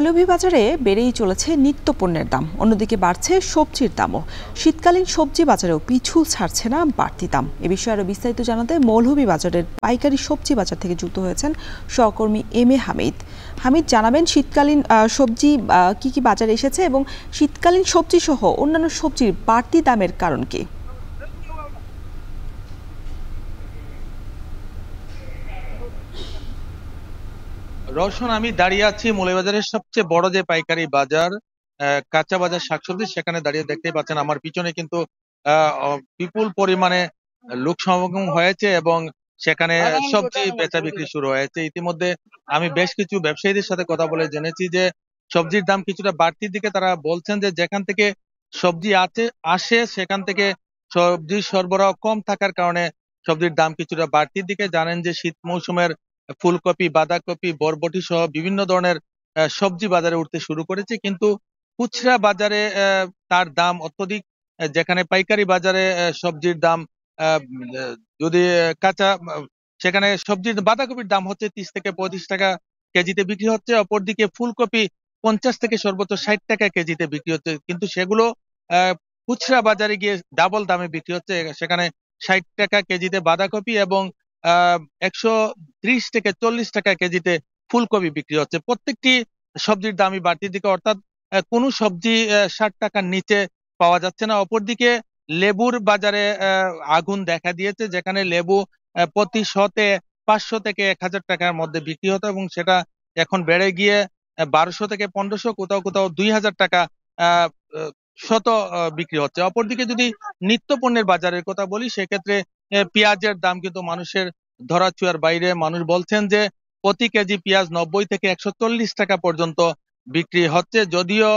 মৌলভীবাজারে বেড়েই চলেছে নিত্যপণ্যের দাম, অন্যদিকে বাড়ছে সবজির দামও। শীতকালীন সবজি বাজারেও পিছু ছাড়ছে না বাড়তি দাম। এ বিষয়ে আরো বিস্তারিত জানাতে মৌলভীবাজারের পাইকারি সবজি বাজার থেকে যুক্ত হয়েছেন সহকর্মী এম এ হামিদ। হামিদ, জানাবেন শীতকালীন সবজি কি কি বাজারে এসেছে এবং শীতকালীন সবজি সহ অন্যান্য সবজির বাড়তি দামের কারণ কি? রওশন, আমি দাঁড়িয়ে আছি মৌলভীবাজারের সবচেয়ে বড় যে পাইকারি বাজার, কাঁচা বাজার শাকসবজি, সেখানে দাঁড়িয়ে দেখতেই পাচ্ছেন আমার পিছনে কিন্তু বিপুল পরিমাণে লোক সমাগম হয়েছে এবং সেখানে সবজি বেচা বিক্রি শুরু হয়েছে। ইতিমধ্যে আমি বেশ কিছু ব্যবসায়ীদের সাথে কথা বলে জেনেছি যে সবজির দাম কিছুটা বাড়তির দিকে। তারা বলছেন যে যেখান থেকে সবজি আসে সেখান থেকে সবজির সরবরাহ কম থাকার কারণে সবজির দাম কিছুটা বাড়তির দিকে। জানেন যে শীত মৌসুমের ফুলকপি, বাঁধাকপি, বরবটি সহ বিভিন্ন ধরনের সবজি বাজারে উঠতে শুরু করেছে, কিন্তু খুচরা বাজারে তার দাম অত্যধিক। যেখানে পাইকারি বাজারে সবজির দাম যদি কাঁচা সেখানে সবজির বাঁধাকপির দাম হচ্ছে 30 থেকে 35 টাকা কেজিতে বিক্রি হচ্ছে। অপরদিকে ফুলকপি 50 থেকে সর্বোচ্চ 60 টাকা কেজিতে বিক্রি হচ্ছে, কিন্তু সেগুলো আহ, খুচরা বাজারে গিয়ে ডাবল দামে বিক্রি হচ্ছে। সেখানে 60 টাকা কেজিতে বাঁধাকপি এবং 130 থেকে 40 টাকা কেজিতে ফুলকপি বিক্রি হচ্ছে। প্রত্যেকটি সবজির দামই বাড়তির দিকে, অর্থাৎ কোনো সবজি 60 টাকার নিচে পাওয়া যাচ্ছে না। অপরদিকে লেবুর বাজারে আগুন দেখা দিয়েছে, যেখানে লেবু প্রতি শতে 500 থেকে 1000 টাকার মধ্যে বিক্রি হতো এবং সেটা এখন বেড়ে গিয়ে 1200 থেকে 1500, কোথাও কোথাও 2000 টাকা আহ, আহ, শত বিক্রি হচ্ছে। অপরদিকে যদি নিত্য পণ্যের বাজারের কথা বলি, সেক্ষেত্রে পেঁয়াজের দাম কিন্তু মানুষের ধরাছোঁয়ার বাইরে। মানুষ বলছেন যে প্রতি কেজি পেঁয়াজ 90 থেকে 140 টাকা পর্যন্ত বিক্রি হচ্ছে। যদিও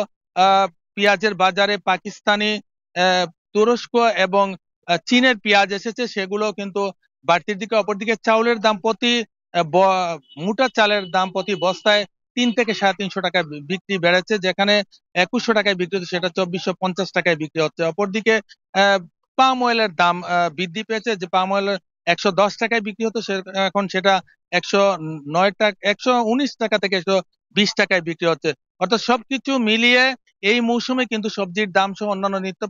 পেঁয়াজের বাজারে পাকিস্তানি, আহ, তুরস্ক এবং চীনের পেঁয়াজ এসেছে, সেগুলো কিন্তু বাড়তির দিকে। অপরদিকে চাউলের দাম মোটা চালের দাম প্রতি বস্তায় 3 থেকে 350 টাকা বিক্রি বেড়েছে, যেখানে 2100 টাকায় বিক্রি হচ্ছে সেটা 2450 টাকায় বিক্রি হচ্ছে। অপরদিকে পাম অয়েলের দাম বৃদ্ধি পেয়েছে। যে পাম অয়েল 110 টাকায় বিক্রি হতো, এখন সেটা 109 টাকা, 119 টাকা থেকে 120 টাকায় বিক্রি হচ্ছে। অর্থাৎ সবকিছু মিলিয়ে এই মৌসুমে কিন্তু সবজির দাম সহ অন্যান্য নিত্য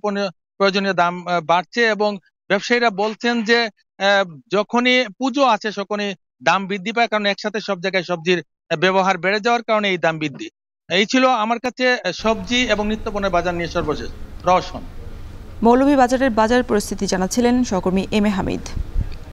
প্রয়োজনীয় দাম বাড়ছে এবং ব্যবসায়ীরা বলছেন যে আহ, যখনই পুজো আছে তখনই দাম বৃদ্ধি পায়, কারণ একসাথে সব জায়গায় সবজির ব্যবহার বেড়ে যাওয়ার কারণে এই দাম বৃদ্ধি। এই ছিল আমার কাছে সবজি এবং নিত্য পণ্যের বাজার নিয়ে সর্বশেষ। রওশন। মৌলভীবাজারের বাজার পরিস্থিতি জানাচ্ছিলেন সহকর্মী এম এ হামিদ।